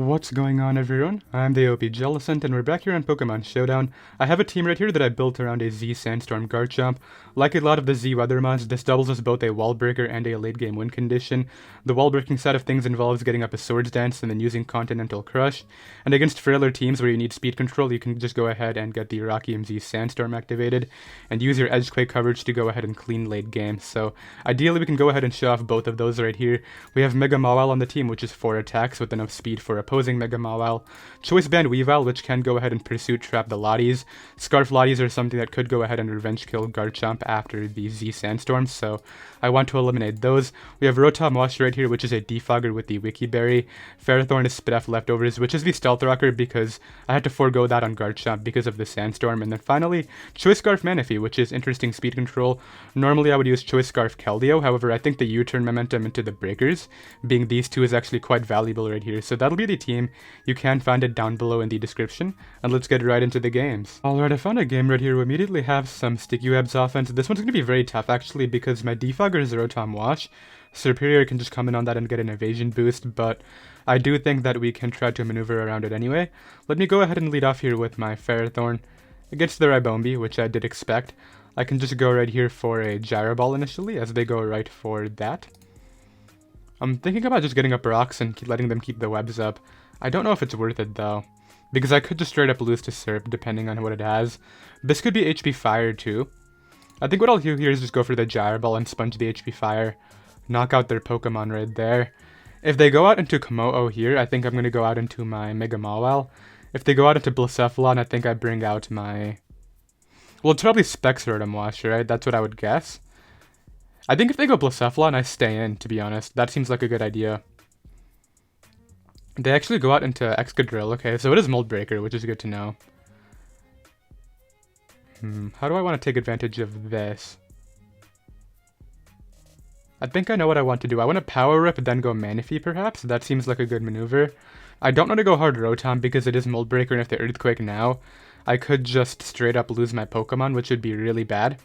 What's going on, everyone? I'm the OPJellicent, and we're back here on Pokemon Showdown. I have a team right here that I built around a Z Sandstorm Garchomp. Like a lot of the Z weather mods, this doubles as both a wall breaker and a late game win condition. The wall breaking side of things involves getting up a Swords Dance and then using Continental Crush. And against frailer teams where you need speed control, you can just go ahead and get the Rocky MZ Sandstorm activated and use your Edgequake coverage to go ahead and clean late game. So ideally we can go ahead and show off both of those right here. We have Mega Mawile on the team, which is 4 attacks with enough speed for opposing Mega Mawile. Choice Band Weavile, which can go ahead and Pursuit Trap the Lotties. Scarf Lotties are something that could go ahead and Revenge Kill Garchomp after the Z Sandstorm, so I want to eliminate those. We have Rotom Wash right here, which is a Defogger with the Wiki Berry. Ferrothorn is Spidef Leftovers, which is the Stealth Rocker because I had to forego that on Garchomp because of the Sandstorm. And then finally, Choice Scarf Manaphy, which is interesting speed control. Normally I would use Choice Scarf Keldeo, however I think the U-turn momentum into the breakers, being these two, is actually quite valuable right here. So that'll be the team. You can find it down below in the description, and let's get right into the games. Alright, I found a game right here. We immediately have some Sticky Webs offense. This one's going to be very tough actually because my Defogger is Rotom Wash. Superior can just come in on that and get an evasion boost, but I do think that we can try to maneuver around it anyway. Let me go ahead and lead off here with my Ferrothorn against the Ribombi, which I did expect. I can just go right here for a Gyro Ball initially, as they go right for that. I'm thinking about just getting up rocks and letting them keep the webs up. I don't know if it's worth it though, because I could just straight up lose to Serp depending on what it has. This could be HP Fire too. I think what I'll do here is just go for the Gyro Ball and sponge the HP Fire. Knock out their Pokemon right there. If they go out into Komo-o here, I think I'm going to go out into my Mega Mawile. If they go out into Blacephalon, I think I bring out my... Well, it's probably Specs Rotom Wash, right? That's what I would guess. I think if they go Blacephalon, I stay in, to be honest. That seems like a good idea. They actually go out into Excadrill. Okay, so it is Mold Breaker, which is good to know. How do I want to take advantage of this? I think I know what I want to do. I want to Power Rip, then go Manaphy, perhaps? That seems like a good maneuver. I don't want to go hard Rotom because it is Mold Breaker, and if they Earthquake now, I could just straight up lose my Pokemon, which would be really bad.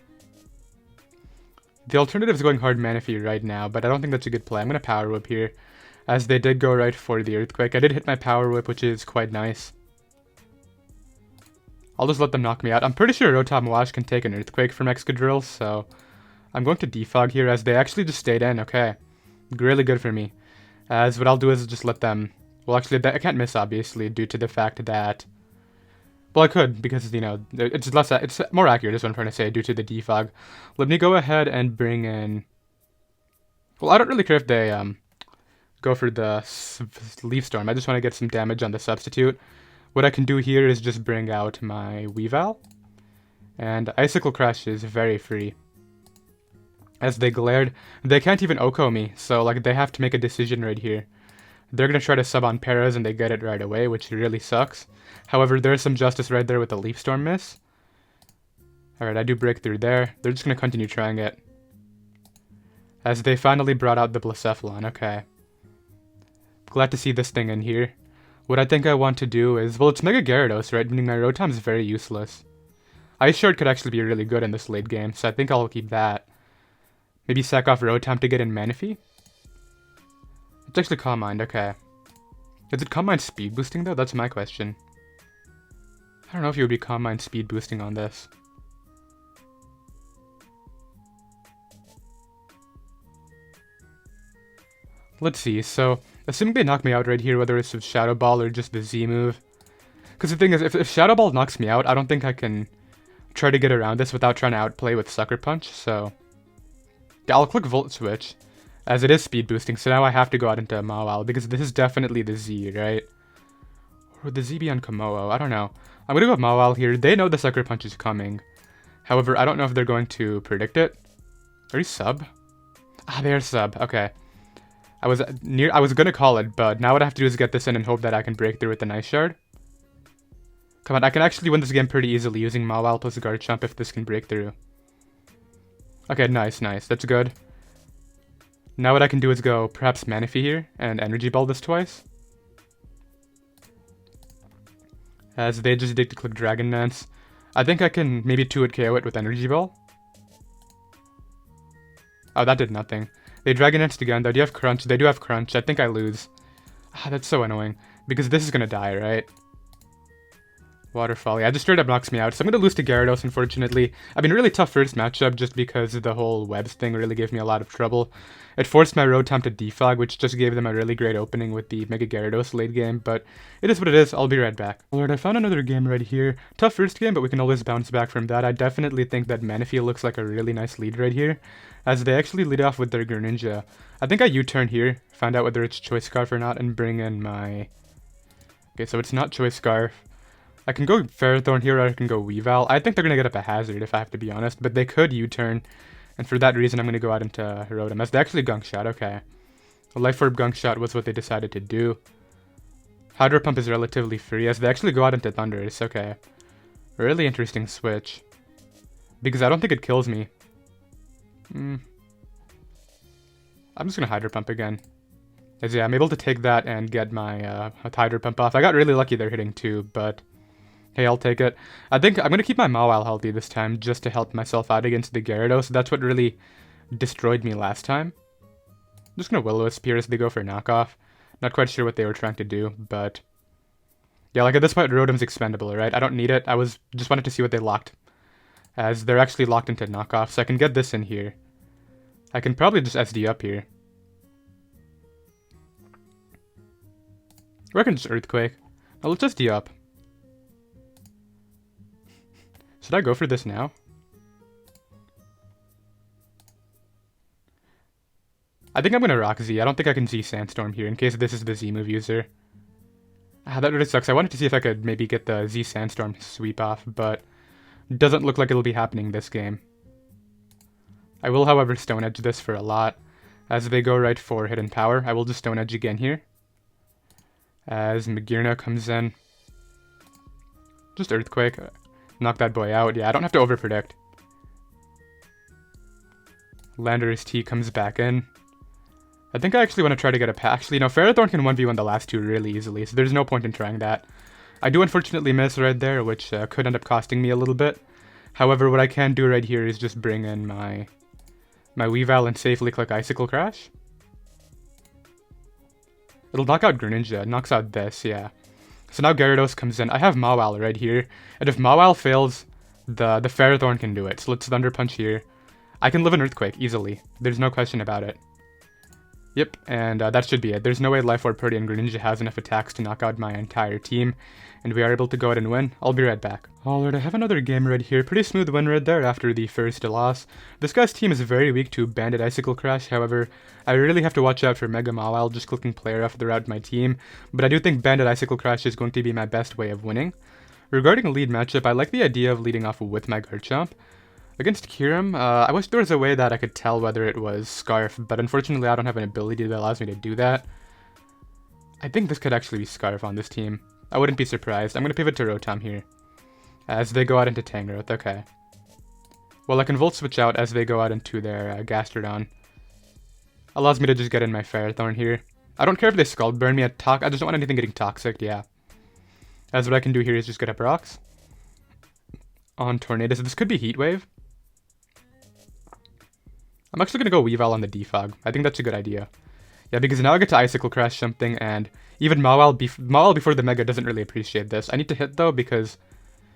The alternative is going hard Manaphy right now, but I don't think that's a good play. I'm going to Power Whip here, as they did go right for the Earthquake. I did hit my Power Whip, which is quite nice. I'll just let them knock me out. I'm pretty sure Rotom Wash can take an Earthquake from Excadrill, so I'm going to Defog here, as they actually just stayed in. Okay, really good for me. As what I'll do is just let them... Well, actually, I can't miss, obviously, due to the fact that... Well, I could, because, you know, it's more accurate, is what I'm trying to say, due to the Defog. Let me go ahead and bring in... Well, I don't really care if they go for the Leaf Storm. I just want to get some damage on the substitute. What I can do here is just bring out my Weavile. And Icicle Crush is very free. As they glared, they can't even Oko me, so like they have to make a decision right here. They're going to try to sub on Paras and they get it right away, which really sucks. However, there's some justice right there with the Leaf Storm miss. Alright, I do break through there. They're just going to continue trying it. As they finally brought out the Blacephalon. Okay. Glad to see this thing in here. What I think I want to do is... Well, it's Mega Gyarados, right? Meaning my Rotom is very useless. Ice Shard could actually be really good in this late game, so I think I'll keep that. Maybe sack off Rotom to get in Manaphy? It's actually Calm Mind, okay. Is it Calm Mind speed boosting though? That's my question. I don't know if you would be Calm Mind speed boosting on this. Let's see, so assuming they knock me out right here, whether it's with Shadow Ball or just the Z move. Because the thing is, if Shadow Ball knocks me out, I don't think I can try to get around this without trying to outplay with Sucker Punch, so... Yeah, I'll click Volt Switch, as it is speed boosting, so now I have to go out into Mawile, because this is definitely the Z, right? Or would the Z be on Komo-o? I don't know. I'm gonna go with Mawile here. They know the Sucker Punch is coming. However, I don't know if they're going to predict it. Are you sub? Ah, they are sub. Okay. I was gonna call it, but now what I have to do is get this in and hope that I can break through with the Nice Shard. Come on, I can actually win this game pretty easily using Mawile plus Garchomp if this can break through. Okay, nice, nice. That's good. Now what I can do is go perhaps Manaphy here and Energy Ball this twice. As they just did to click Dragon Dance. I think I can maybe 2-hit KO it with Energy Ball. Oh, that did nothing. They Dragon Danced again though. Do you have Crunch? They do have Crunch. I think I lose. Ah, that's so annoying. Because this is gonna die, right? Waterfall. Yeah, just straight up knocks me out. So I'm gonna lose to Gyarados, unfortunately. I mean, really tough first matchup just because the whole webs thing really gave me a lot of trouble. It forced my Rotom to defog, which just gave them a really great opening with the Mega Gyarados late game, but it is what it is. I'll be right back. Alright, I found another game right here. Tough first game, but we can always bounce back from that. I definitely think that Manaphy looks like a really nice lead right here, as they actually lead off with their Greninja. I think I U-turn here, find out whether it's Choice Scarf or not, and bring in my... Okay, so it's not Choice Scarf. I can go Ferrothorn here, or I can go Weavile. I think they're going to get up a Hazard, if I have to be honest, but they could U-turn, and for that reason I'm going to go out into Rotom, as they actually Gunk Shot, okay. A Life Orb Gunk Shot was what they decided to do. Hydro Pump is relatively free, as they actually go out into Thundurus, okay. Really interesting switch. Because I don't think it kills me. I'm just going to Hydro Pump again. As yeah, I'm able to take that and get my Hydro Pump off. I got really lucky they're hitting 2, but... Hey, I'll take it. I think I'm going to keep my Mawile healthy this time just to help myself out against the Gyarados. That's what really destroyed me last time. I'm just going to Will-O-Wisp here as they go for knockoff. Not quite sure what they were trying to do, but... Yeah, like at this point, Rotom's expendable, right? I don't need it. I just wanted to see what they locked. As they're actually locked into knockoff, so I can get this in here. I can probably just SD up here. Or I can just Earthquake. Now let's SD up. Should I go for this now? I think I'm going to rock Z. I don't think I can Z Sandstorm here in case this is the Z move user. That really sucks. I wanted to see if I could maybe get the Z Sandstorm sweep off, but it doesn't look like it'll be happening this game. I will, however, Stone Edge this for a lot. As they go right for Hidden Power, I will just Stone Edge again here. As Magearna comes in. Just Earthquake. Knock that boy out. Yeah, I don't have to overpredict. Landorus T comes back in. I think I actually want to try to get a pack. Actually, no, Ferrothorn can 1v1 the last two really easily, so there's no point in trying that. I do unfortunately miss right there, which could end up costing me a little bit. However, what I can do right here is just bring in my Weavile and safely click Icicle Crash. It'll knock out Greninja. It knocks out this, yeah. So now Gyarados comes in. I have Mawile right here. And if Mawile fails, the Ferrothorn can do it. So let's Thunder Punch here. I can live an Earthquake easily. There's no question about it. Yep, and that should be it. There's no way Life Orb Purdy and Greninja has enough attacks to knock out my entire team. And we are able to go ahead and win. I'll be right back. Alright, I have another game right here. Pretty smooth win right there after the first loss. This guy's team is very weak to Bandit Icicle Crash. However, I really have to watch out for Mega Mawile just clicking player off throughout my team. But I do think Bandit Icicle Crash is going to be my best way of winning. Regarding a lead matchup, I like the idea of leading off with my Garchomp. Against Kyurem, I wish there was a way that I could tell whether it was Scarf, but unfortunately I don't have an ability that allows me to do that. I think this could actually be Scarf on this team. I wouldn't be surprised. I'm going to pivot to Rotom here. As they go out into Tangrowth, okay. Well, I can Volt Switch out as they go out into their Gastrodon. Allows me to just get in my Ferrothorn here. I don't care if they Scald Burn me at I just don't want anything getting toxic, yeah. As what I can do here is just get up rocks. On Tornadus, this could be Heat Wave. I'm actually going to go Weavile on the Defog. I think that's a good idea. Yeah, because now I get to Icicle Crash something, and even Mawile before the Mega doesn't really appreciate this. I need to hit, though, because,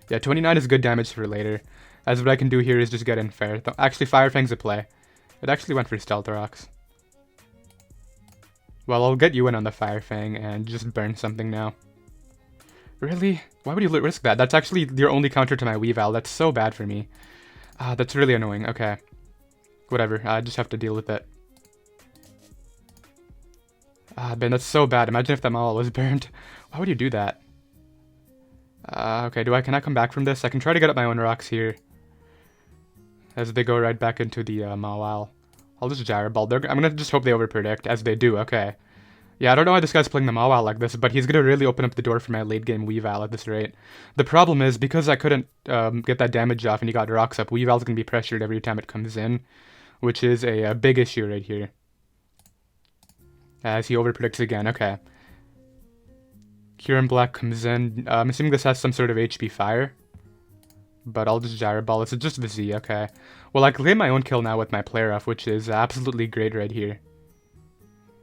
yeah, 29 is good damage for later. As what I can do here is just get in Ferrothorn. Actually, Fire Fang's a play. It actually went for Stealth Rocks. Well, I'll get you in on the Fire Fang and just burn something now. Really? Why would you risk that? That's actually your only counter to my Weavile. That's so bad for me. That's really annoying. Okay. Whatever. I just have to deal with it. Ben, that's so bad. Imagine if that Mawile was burned. Why would you do that? Okay, can I come back from this? I can try to get up my own rocks here. As they go right back into the Mawile. I'll just Gyro Ball. I'm gonna just hope they overpredict, as they do. Okay. Yeah, I don't know why this guy's playing the Mawile like this, but he's gonna really open up the door for my late game Weavile at this rate. The problem is, because I couldn't get that damage off and he got rocks up, Weavile's gonna be pressured every time it comes in, which is a big issue right here. As he overpredicts again, okay. Kyurem Black comes in. I'm assuming this has some sort of HP Fire. But I'll just Gyro Ball. It's just the Z, okay. Well, I claim my own kill now with my player off, which is absolutely great right here.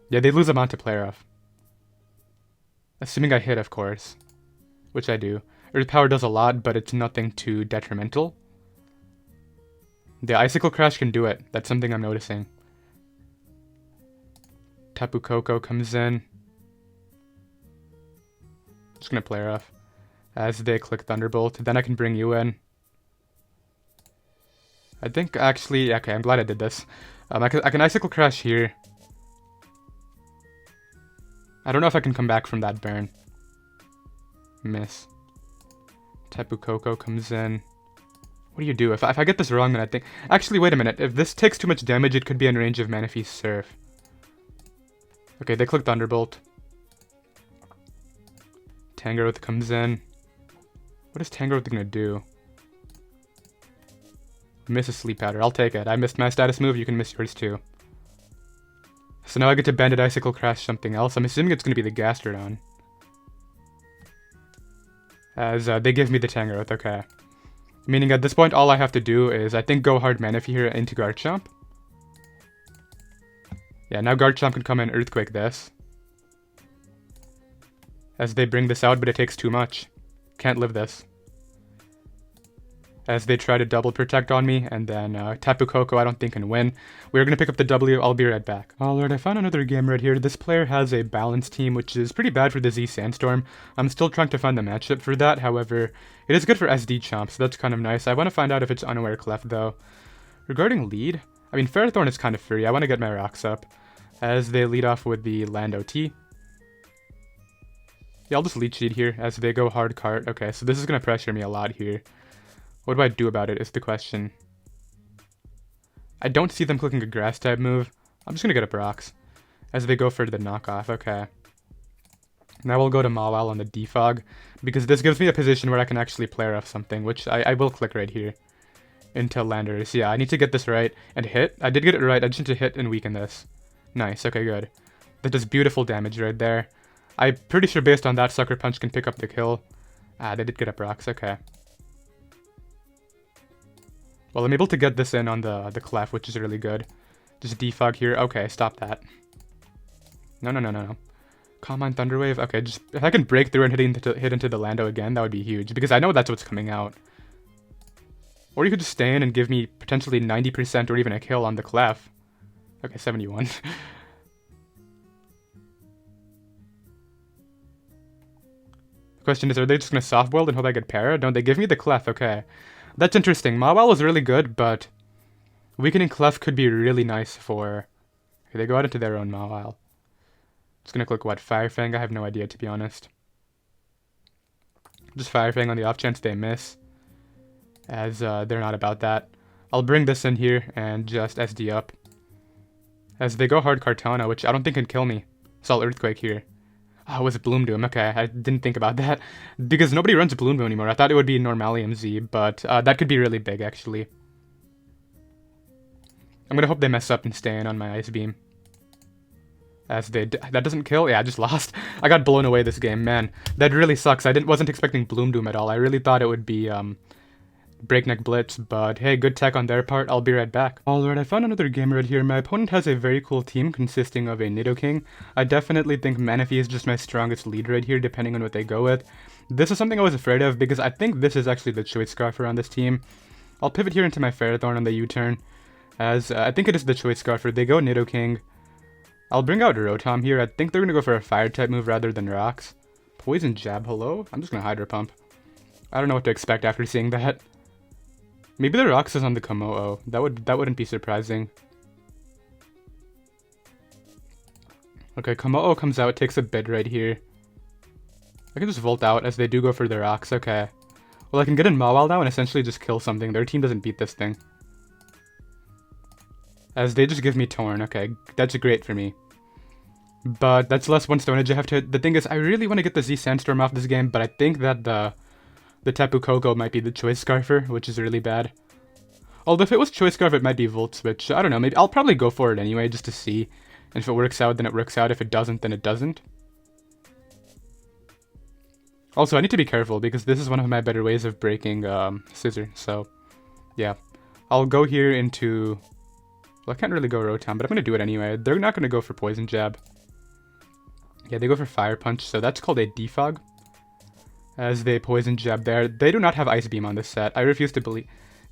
Yeah, they lose a amount to player off. Assuming I hit, of course. Which I do. Earth Power does a lot, but it's nothing too detrimental. The Icicle Crash can do it. That's something I'm noticing. Tapu Koko comes in. Just gonna play rough. As they click Thunderbolt, then I can bring you in. I think actually, okay, I'm glad I did this. I can Icicle Crash here. I don't know if I can come back from that burn. Miss. Tapu Koko comes in. What do you do? If I get this wrong, then I think... Actually, wait a minute. If this takes too much damage, it could be in range of Manaphy's Surf. Okay, they click Thunderbolt. Tangrowth comes in. What is Tangrowth gonna do? Miss a Sleep Powder. I'll take it. I missed my status move. You can miss yours too. So now I get to Banded Icicle Crash something else. I'm assuming it's gonna be the Gastrodon. As they give me the Tangrowth. Okay. Meaning at this point, all I have to do is, I think, go hard Manaphy here into Garchomp. Yeah, now Garchomp can come and Earthquake this. As they bring this out, but it takes too much. Can't live this. As they try to double protect on me, and then Tapu Koko I don't think can win. We're going to pick up the W, I'll be right back. Alright, I found another game right here. This player has a balanced team, which is pretty bad for the Z Sandstorm. I'm still trying to find the matchup for that, however, it is good for SD Chomp, so that's kind of nice. I want to find out if it's Unaware Cleft though. Regarding lead, I mean Ferrothorn is kind of free, I want to get my rocks up. As they lead off with the Land OT. Yeah, I'll just lead sheet here as they go hard cart. Okay, so this is going to pressure me a lot here. What do I do about it is the question. I don't see them clicking a grass type move. I'm just going to get up rocks. As they go for the knockoff. Okay. Now we'll go to Mawile on the Defog. Because this gives me a position where I can actually play off something. Which I will click right here. Into Landers. Yeah, I need to get this right. And hit. I did get it right. I just need to hit and weaken this. Nice. Okay, good. That does beautiful damage right there. I'm pretty sure based on that, Sucker Punch can pick up the kill. Ah, they did get up rocks. Okay. Well, I'm able to get this in on the clef, which is really good. Just defog here. Okay, stop that. No. Calm Mind Thunderwave. Okay, just if I can break through and hit into the Lando again, that would be huge. Because I know that's what's coming out. Or you could just stay in and give me potentially 90% or even a kill on the clef. Okay, 71. The question is, are they just going to soft boiled and hope I get para? Don't they give me the clef? Okay. That's interesting. Mawile was really good, but weakening Clef could be really nice for... Okay, they go out into their own Mawile. Just gonna click what? Fire Fang? I have no idea, to be honest. Just Fire Fang on the off chance they miss. As they're not about that. I'll bring this in here and just SD up. As they go hard Kartana, which I don't think can kill me. So I'll Earthquake here. Oh, it was Bloom Doom. Okay, I didn't think about that. Because nobody runs Bloom Doom anymore. I thought it would be Normalium Z, but that could be really big, actually. I'm gonna hope they mess up and stay in on my Ice Beam. As they... That doesn't kill? Yeah, I just lost. I got blown away this game. Man, that really sucks. I wasn't expecting Bloom Doom at all. I really thought it would be, Breakneck Blitz, but hey, good tech on their part. I'll be right back. Alright, I found another game right here. My opponent has a very cool team consisting of a Nidoking. I definitely think Manaphy is just my strongest lead right here, depending on what they go with. This is something I was afraid of, because I think this is actually the Choice Scarfer on this team. I'll pivot here into my Ferrothorn on the U-turn, as I think it is the Choice Scarfer. They go Nidoking. I'll bring out Rotom here. I think they're going to go for a Fire-type move rather than Rocks. Poison Jab, hello? I'm just going to Hydro Pump. I don't know what to expect after seeing that. Maybe the Rocks is on the Komo-o. That wouldn't be surprising. Okay, Komo-o comes out, takes a bid right here. I can just Volt out as they do go for the Rocks. Okay. Well, I can get in Mawile now and essentially just kill something. Their team doesn't beat this thing. As they just give me Torn. Okay, that's great for me. But that's less one Stone Edge I have to... The thing is, I really want to get the Z Sandstorm off this game, but I think that the Tapu Koko might be the Choice Scarfer, which is really bad. Although if it was Choice Scarf, it might be Volt Switch. I don't know, maybe I'll probably go for it anyway, just to see. And if it works out, then it works out. If it doesn't, then it doesn't. Also, I need to be careful, because this is one of my better ways of breaking Scissor, so... Yeah. I'll go here into... Well, I can't really go Rotom, but I'm going to do it anyway. They're not going to go for Poison Jab. Yeah, they go for Fire Punch, so that's called a Defog. As they Poison Jab there. They do not have Ice Beam on this set. I refuse to believe...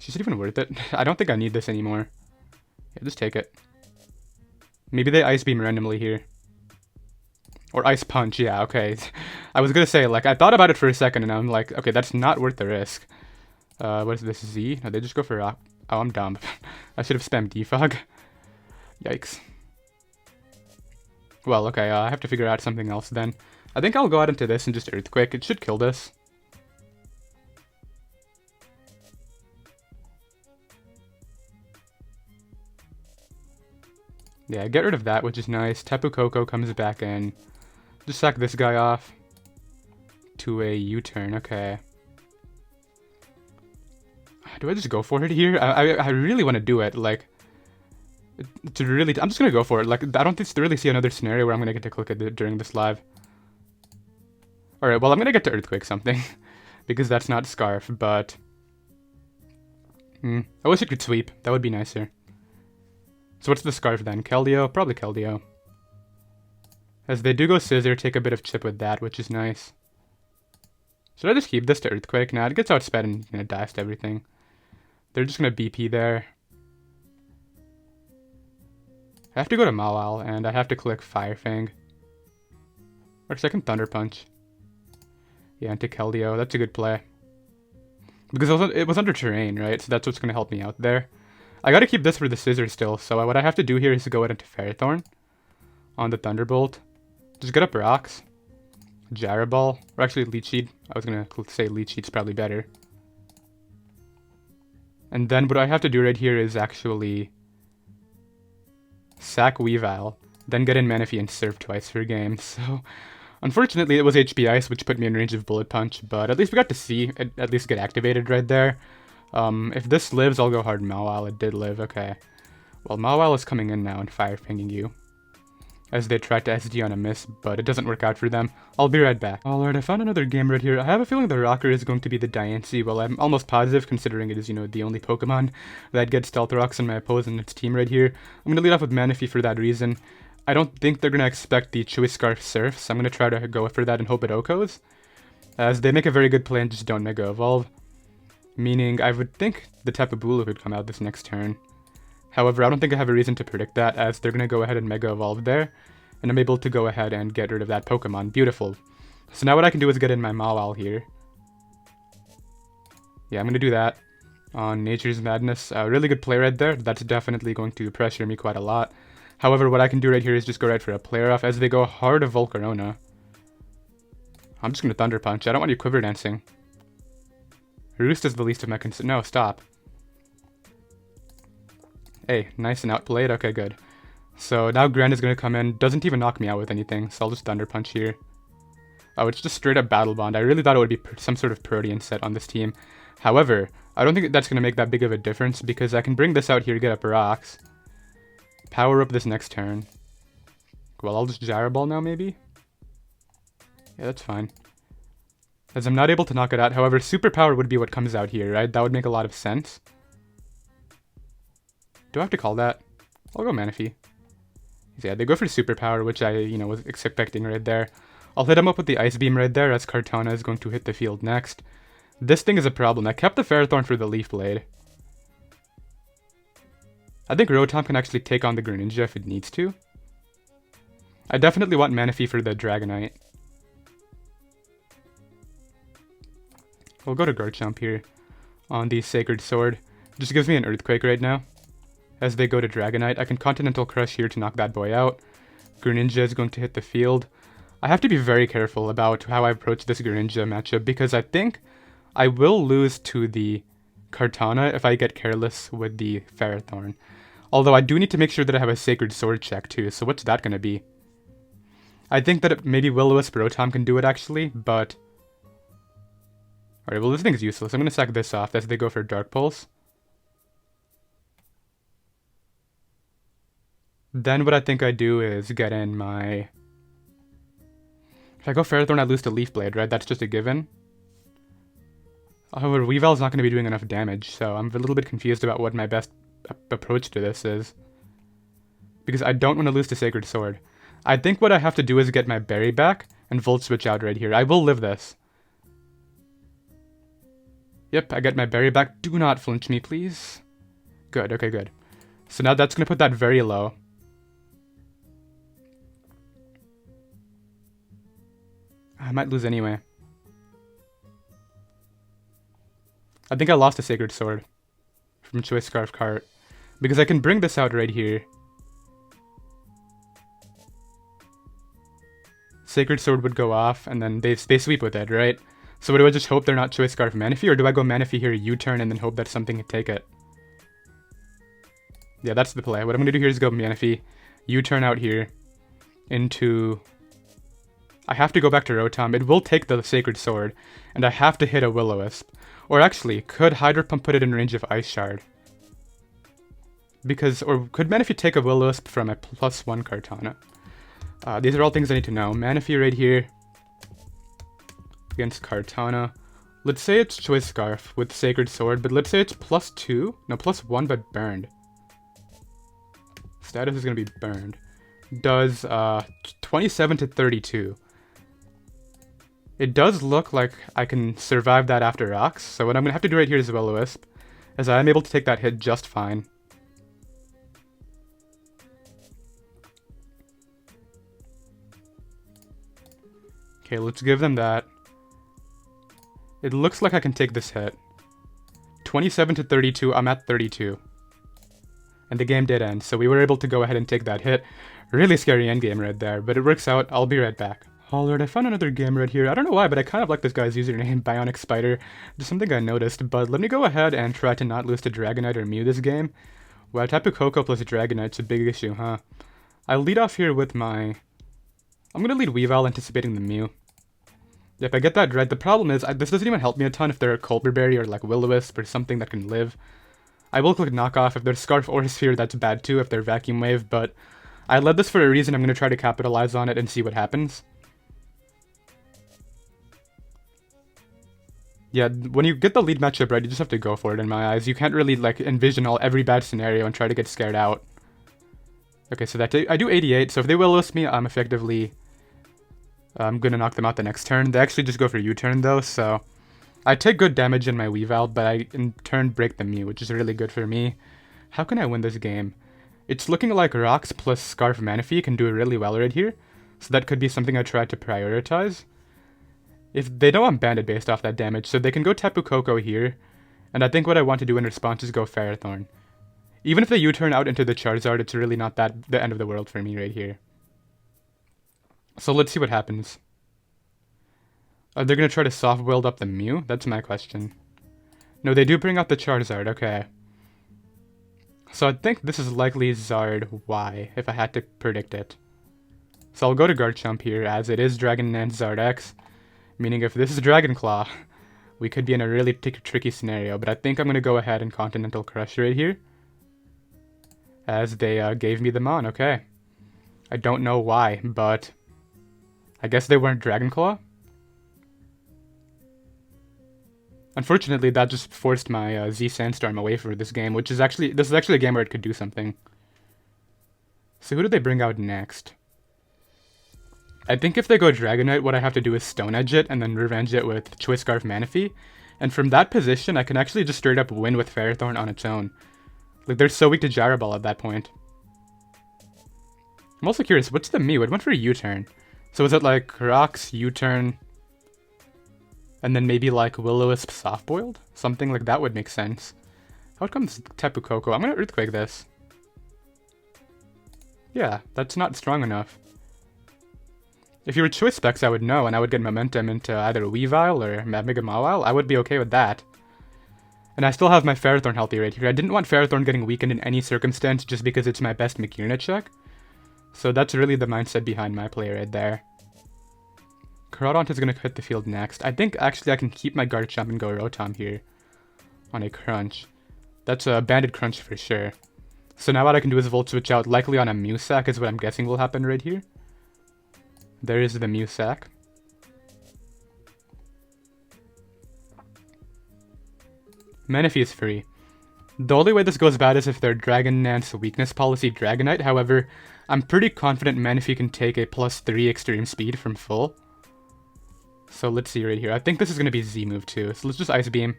Is it even worth it? I don't think I need this anymore. Yeah, just take it. Maybe they Ice Beam randomly here. Or Ice Punch, yeah, okay. I was gonna say, like, I thought about it for a second, and I'm like, okay, that's not worth the risk. What is this, Z? No, they just go for Rock. Oh, I'm dumb. I should have spammed Defog. Yikes. Well, okay, I have to figure out something else then. I think I'll go out into this and just Earthquake. It should kill this. Yeah, get rid of that, which is nice. Tapu Koko comes back in. Just sack this guy off. To a U-turn, okay. Do I just go for it here? I really want to do it, like... I'm just gonna go for it. Like, I don't really see another scenario where I'm gonna get to click it during this live. Alright, well, I'm gonna get to Earthquake something. Because that's not Scarf, but... I wish it could sweep. That would be nicer. So what's the Scarf then? Keldeo? Probably Keldeo. As they do go Scissor, take a bit of chip with that, which is nice. Should I just keep this to Earthquake? Nah, it gets outsped and gonna dast everything. They're just gonna BP there. I have to go to Mawile, and I have to click Fire Fang. Or second Thunder Punch. Yeah, into Keldeo. That's a good play. Because it was under terrain, right? So that's what's gonna help me out there. I gotta keep this for the Scissor still, so what I have to do here is to go into Ferrothorn on the Thunderbolt. Just get up rocks. Gyro Ball, or actually Leech Seed. I was gonna say Leech Seed's probably better. And then what I have to do right here is actually sack Weavile, then get in Manaphy and Surf twice per game. So unfortunately it was HP Ice, which put me in range of Bullet Punch, but at least we got to see it at least get activated right there. If this lives, I'll go hard Mawile. It did live, okay. Well, Mawile is coming in now and Fire Fanging you. As they try to SD on a miss, but it doesn't work out for them. I'll be right back. Alright, I found another game right here. I have a feeling the Rocker is going to be the Diancie. Well, I'm almost positive, considering it is, you know, the only Pokemon that gets Stealth Rocks in my opponent's team right here. I'm going to lead off with Manaphy for that reason. I don't think they're going to expect the Chewy Scarf Surf, so I'm going to try to go for that and hope it OHKOs. As they make a very good play and just don't Mega Evolve. Meaning, I would think the Tapu Bulu would come out this next turn. However, I don't think I have a reason to predict that, as they're going to go ahead and Mega Evolve there. And I'm able to go ahead and get rid of that Pokemon. Beautiful. So now what I can do is get in my Mawile here. Yeah, I'm going to do that on Nature's Madness. Really good play right there. That's definitely going to pressure me quite a lot. However, what I can do right here is just go right for a Player Off as they go hard of Volcarona. I'm just going to Thunder Punch. I don't want you Quiver Dancing. Roost is the least of my concern. No, stop. Hey, nice and outplayed. Okay, good. So now Grand is going to come in. Doesn't even knock me out with anything, so I'll just Thunder Punch here. Oh, it's just straight up Battle Bond. I really thought it would be some sort of Protean set on this team. However, I don't think that's going to make that big of a difference because I can bring this out here, get up rocks. Power up this next turn. Well, I'll just Gyro Ball now, maybe? Yeah, that's fine. As I'm not able to knock it out. However, Superpower would be what comes out here, right? That would make a lot of sense. Do I have to call that? I'll go Manaphy. Yeah, they go for Superpower, which I, was expecting right there. I'll hit him up with the Ice Beam right there, as Kartana is going to hit the field next. This thing is a problem. I kept the Ferrothorn for the Leaf Blade. I think Rotom can actually take on the Greninja if it needs to. I definitely want Manaphy for the Dragonite. We'll go to Garchomp here on the Sacred Sword. Just gives me an Earthquake right now. As they go to Dragonite, I can Continental Crush here to knock that boy out. Greninja is going to hit the field. I have to be very careful about how I approach this Greninja matchup because I think I will lose to the Kartana if I get careless with the Ferrothorn. Although I do need to make sure that I have a Sacred Sword check too, so what's that going to be? I think that maybe Will-O-Wisp Rotom can do it actually, but... Alright, well this thing's useless. I'm going to sack this off as they go for Dark Pulse. Then what I think I do is get in my... If I go Ferrothorn, I lose to Leaf Blade, right? That's just a given. However, Weavile's not going to be doing enough damage, so I'm a little bit confused about what my best approach to this is. Because I don't want to lose to Sacred Sword. I think what I have to do is get my berry back and Volt Switch out right here. I will live this. Yep, I get my berry back. Do not flinch me, please. Good, okay, good. So now that's going to put that very low. I might lose anyway. I think I lost a Sacred Sword from Choice Scarf Cart. Because I can bring this out right here. Sacred Sword would go off, and then they sweep with it, right? So do I just hope they're not Choice Scarf Manaphy, or do I go Manaphy here, U-turn, and then hope that something can take it? Yeah, that's the play. What I'm going to do here is go Manaphy, U-turn out here, into... I have to go back to Rotom. It will take the Sacred Sword, and I have to hit a Will-O-Wisp. Or actually, could Hydro Pump put it in range of Ice Shard? Because, or could Manaphy take a Will-O-Wisp from a +1 Kartana? These are all things I need to know. Manaphy right here against Kartana. Let's say it's Choice Scarf with Sacred Sword, but let's say it's +2. No, +1, but burned. Status is going to be burned. Does 27 to 32. It does look like I can survive that after rocks, so what I'm going to have to do right here is Will-O-Wisp, as I am able to take that hit just fine. Okay, let's give them that. It looks like I can take this hit. 27 to 32, I'm at 32. And the game did end, so we were able to go ahead and take that hit. Really scary endgame right there, but it works out. I'll be right back. Alright, I found another game right here. I don't know why, but I kind of like this guy's username, Bionic Spider. Just something I noticed, but let me go ahead and try to not lose to Dragonite or Mew this game. Well, Tapu Koko plus Dragonite's a big issue, huh? I'll lead off here with my... I'm gonna lead Weavile, anticipating the Mew. If I get that right, the problem is, this doesn't even help me a ton if they're a Colbur Berry or like Will-O-Wisp or something that can live. I will click Knockoff. If they're Scarf or Sphere, that's bad too if they're Vacuum Wave, but I led this for a reason. I'm gonna try to capitalize on it and see what happens. Yeah, when you get the lead matchup right, you just have to go for it in my eyes. You can't really like envision every bad scenario and try to get scared out. Okay, so I do 88, so if they Will-O-Wisp me, I'm effectively... I'm gonna knock them out the next turn. They actually just go for U-turn though, so... I take good damage in my Weavile, but I in turn break the Mew, which is really good for me. How can I win this game? It's looking like Rocks plus Scarf Manaphy can do really well right here, so that could be something I try to prioritize. If they know I'm banded based off that damage, so they can go Tapu Koko here, and I think what I want to do in response is go Ferrothorn. Even if they U-turn out into the Charizard, it's really not the end of the world for me right here. So let's see what happens. Are they going to try to soft-boiled up the Mew? That's my question. No, they do bring out the Charizard, okay. So I think this is likely Zard Y, if I had to predict it. So I'll go to Garchomp here, as it is Dragon Dance Zard X. Meaning if this is Dragon Claw, we could be in a really tricky scenario. But I think I'm going to go ahead and Continental Crush right here. As they gave me the Mon, okay. I don't know why, but... I guess they weren't Dragon Claw? Unfortunately, that just forced my Z Sandstorm away for this game, which is actually... This is actually a game where it could do something. So who do they bring out next? I think if they go Dragonite, what I have to do is Stone Edge it and then revenge it with Choice Scarf Manaphy. And from that position, I can actually just straight up win with Ferrothorn on its own. Like, they're so weak to Gyro Ball at that point. I'm also curious, what's the Mew? It went for a U-turn. So is it like Rocks, U-turn, and then maybe like Will-O-Wisp soft-boiled? Something like that would make sense. How comes Tapu Koko? I'm gonna Earthquake this. Yeah, that's not strong enough. If you were Choice Specs, I would know, and I would get momentum into either Weavile or Mega Mawile. I would be okay with that. And I still have my Ferrothorn healthy right here. I didn't want Ferrothorn getting weakened in any circumstance just because it's my best McUnit check. So that's really the mindset behind my play right there. Carodont is going to hit the field next. I think actually I can keep my Garchomp and go Rotom here on a crunch. That's a banded crunch for sure. So now what I can do is Volt Switch out, likely on a Musac is what I'm guessing will happen right here. There is the Musac. Manaphy is free. The only way this goes bad is if their Dragon Nance weakness policy Dragonite. However, I'm pretty confident Manaphy can take a +3 extreme speed from full. So let's see right here. I think this is going to be Z move too. So let's just Ice Beam.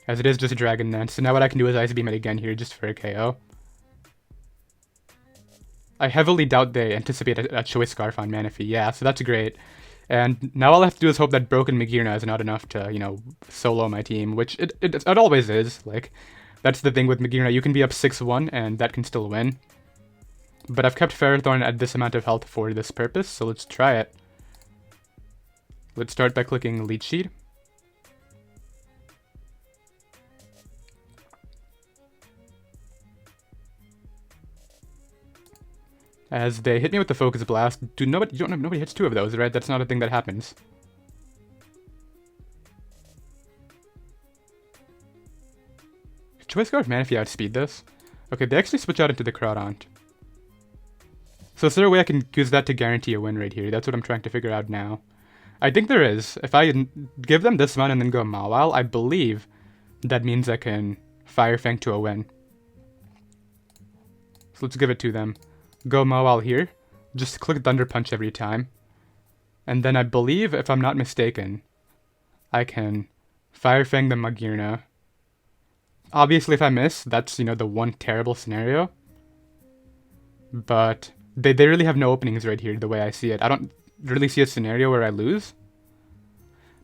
As it is just Dragon Nance. So now what I can do is Ice Beam it again here just for a KO. I heavily doubt they anticipate a Choice Scarf on Manaphy. Yeah, so that's great. And now all I have to do is hope that Broken Magearna is not enough to, you know, solo my team, which it always is. Like, that's the thing with Magearna. You can be up 6-1, and that can still win. But I've kept Ferrothorn at this amount of health for this purpose, so let's try it. Let's start by clicking Leech Seed. As they hit me with the Focus Blast. Nobody hits 2 of those, right? That's not a thing that happens. Choice Scarf Manaphy outspeed this? Okay, they actually switch out into the Crawdont. So is there a way I can use that to guarantee a win right here? That's what I'm trying to figure out now. I think there is. If I give them this one and then go Mawile, I believe that means I can Fire Fang to a win. So let's give it to them. Go Mawile here. Just click Thunder Punch every time. And then I believe, if I'm not mistaken, I can Fire Fang the Magearna. Obviously, if I miss, that's, you know, the one terrible scenario. But they really have no openings right here, the way I see it. I don't really see a scenario where I lose.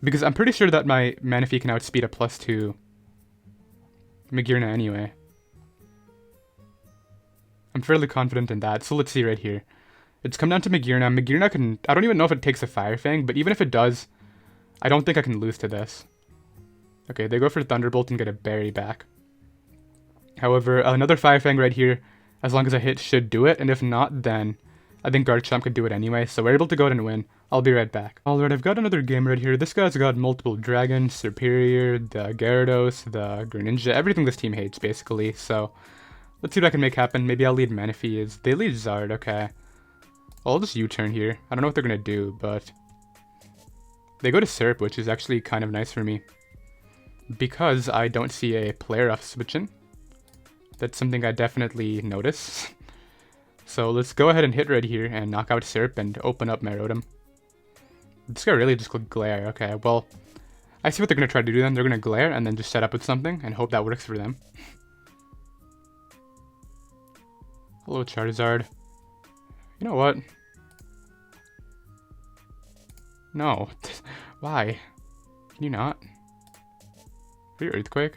Because I'm pretty sure that my Manaphy can outspeed a +2 Magearna anyway. I'm fairly confident in that, so let's see right here. It's come down to Magearna. Magearna can... I don't even know if it takes a Fire Fang, but even if it does, I don't think I can lose to this. Okay, they go for Thunderbolt and get a Berry back. However, another Fire Fang right here, as long as I hit, should do it, and if not, then I think Garchomp could do it anyway, so we're able to go ahead and win. I'll be right back. Alright, I've got another game right here. This guy's got multiple dragons, Serperior, the Gyarados, the Greninja, everything this team hates, basically, so... Let's see what I can make happen. Maybe I'll lead Manaphy. They lead Zard, okay. I'll just U-turn here. I don't know what they're gonna do, but... They go to Serp, which is actually kind of nice for me. Because I don't see a player off switching. That's something I definitely notice. So let's go ahead and hit right here and knock out Serp and open up my Rotom. This guy really just clicked Glare. Okay, well... I see what they're gonna try to do then. They're gonna Glare and then just set up with something and hope that works for them. Hello, Charizard. You know what? No. Why? Can you not? Are you Earthquake?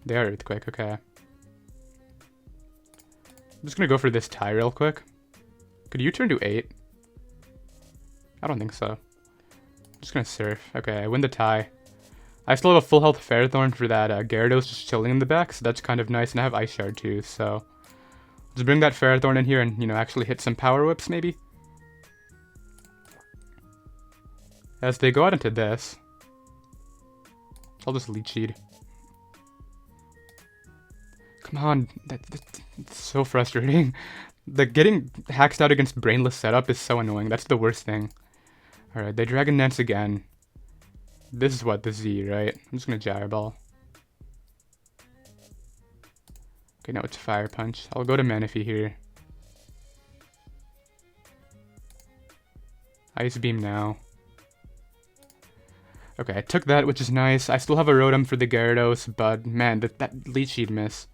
They are Earthquake, okay. I'm just gonna go for this tie real quick. Could you turn to 8? I don't think so. I'm just gonna Surf. Okay, I win the tie. I still have a full health Ferrothorn for that Gyarados just chilling in the back, so that's kind of nice, and I have Ice Shard too, so... Let's bring that Ferrothorn in here and, you know, actually hit some Power Whips, maybe? As they go out into this... I'll just Leech Seed. Come on, that's so frustrating. The getting hacked out against Brainless setup is so annoying, that's the worst thing. Alright, they Dragon Dance again. This is what, the Z, right? I'm just gonna Gyro Ball. Okay, now it's Fire Punch. I'll go to Manaphy here. Ice Beam now. Okay, I took that, which is nice. I still have a Rotom for the Gyarados, but man, that Leech Seed miss.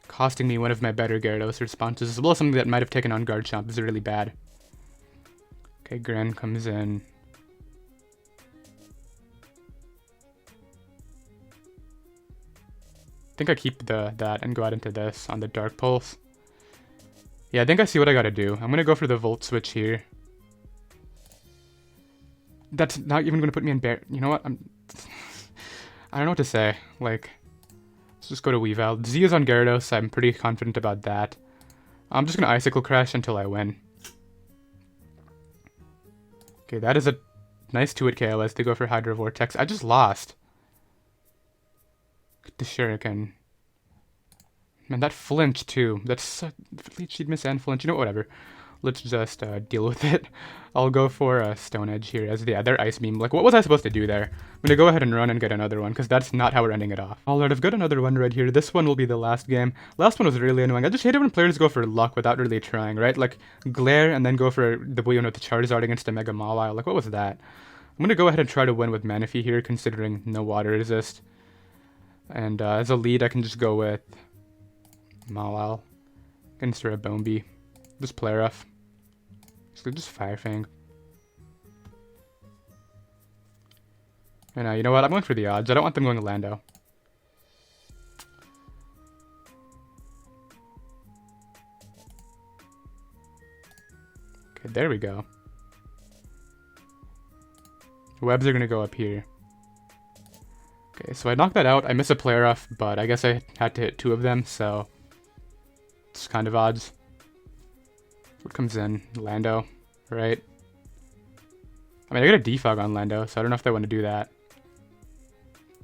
Costing me one of my better Gyarados responses, as well as something that might have taken on Garchomp is really bad. Okay, Gran comes in. I think I keep that and go out into this on the Dark Pulse. Yeah, I think I see what I gotta do. I'm gonna go for the Volt Switch here. That's not even gonna put me in bear. You know what? I don't know what to say. Like, let's just go to Weavile. Z is on Gyarados. I'm pretty confident about that. I'm just gonna Icicle Crash until I win. Okay, that is a nice 2-hit KO as they go for Hydro Vortex. I just lost. The Shuriken. Man, that flinch too. That's Leech Seed miss and flinch. You know, whatever. let's just deal with it. I'll go for a Stone Edge here as their Ice Beam. Like, what was I supposed to do there? I'm gonna go ahead and run and get another one, because that's not how we're ending it off. Alright, I've got another one right here. This one will be the last game. Last one was really annoying. I just hate it when players go for luck without really trying, right? Like, glare and then go for the Buono with the Charizard against a Mega Mawile. Like, what was that? I'm gonna go ahead and try to win with Manaphy here, considering no water resist. And as a lead, I can just go with Mawile against a Bombi. Just play rough. So just Fire Fang. And you know what? I'm going for the odds. I don't want them going to Lando. Okay, there we go. Webs are going to go up here. Okay, so I knocked that out. I missed a play rough, but I guess I had to hit 2 of them, so it's kind of odds. What comes in? Lando, right? I mean, I got a defog on Lando, so I don't know if they want to do that.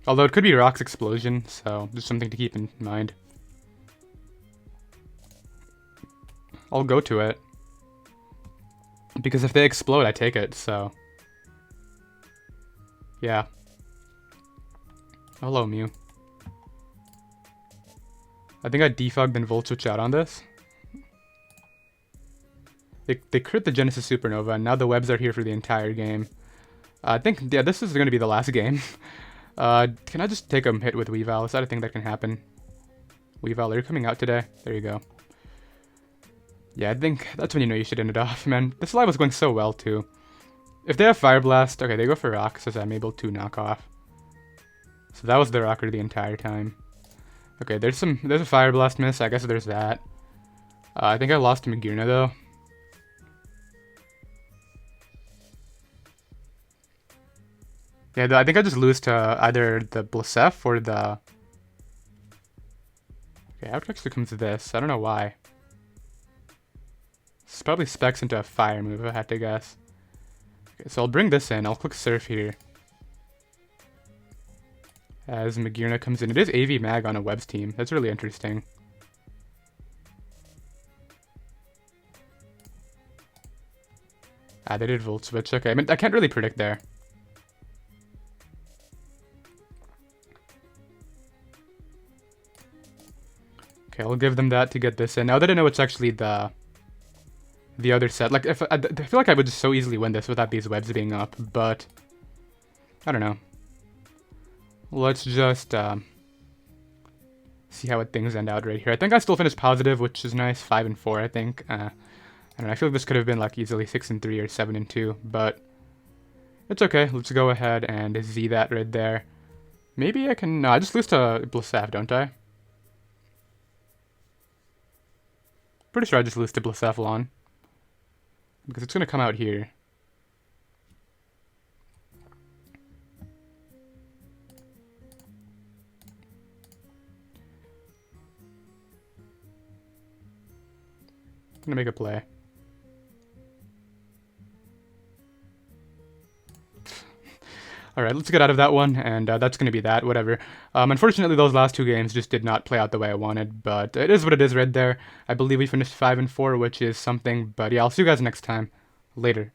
Although it could be Rock's Explosion, so just something to keep in mind. I'll go to it. Because if they explode, I take it, so... yeah. Hello, Mew. I think I defogged and Volt Switch out on this. They crit the Genesis Supernova, and now the webs are here for the entire game. I think, yeah, this is going to be the last game. Can I just take a hit with Weavile? Is that a thing that can happen? Weavile, are you coming out today? There you go. Yeah, I think that's when you know you should end it off, man. This live was going so well, too. If they have Fire Blast, okay, they go for Rock, so I'm able to knock off. So that was the rocker the entire time. Okay, there's a Fire Blast miss, I guess there's that. I think I lost to Magearna, though. Yeah, I think I just lose to either the Blasef or the... okay, after actually comes this. I don't know why. This probably specs into a fire move, if I had to guess. Okay, so I'll bring this in. I'll click Surf here. As Magearna comes in. It is AV Mag on a Webs team. That's really interesting. Ah, they did Volt Switch. Okay, I mean, I can't really predict there. Okay, I'll give them that to get this in. Now that I know it's actually the other set. Like, I feel like I would just so easily win this without these webs being up, but I don't know. Let's just see how things end out right here. I think I still finished positive, which is nice. 5 and 4, I think. I don't know. I feel like this could have been like easily 6 and 3 or 7 and 2, but it's okay. Let's go ahead and Z that right there. Maybe I can. No, I just lose to Blasef, don't I? Pretty sure I just lose to Blacephalon. Because it's going to come out here. I'm going to make a play. Alright, let's get out of that one, and that's going to be that, whatever. Unfortunately, those last 2 games just did not play out the way I wanted, but it is what it is right there. I believe we finished 5 and 4, which is something, but yeah, I'll see you guys next time. Later.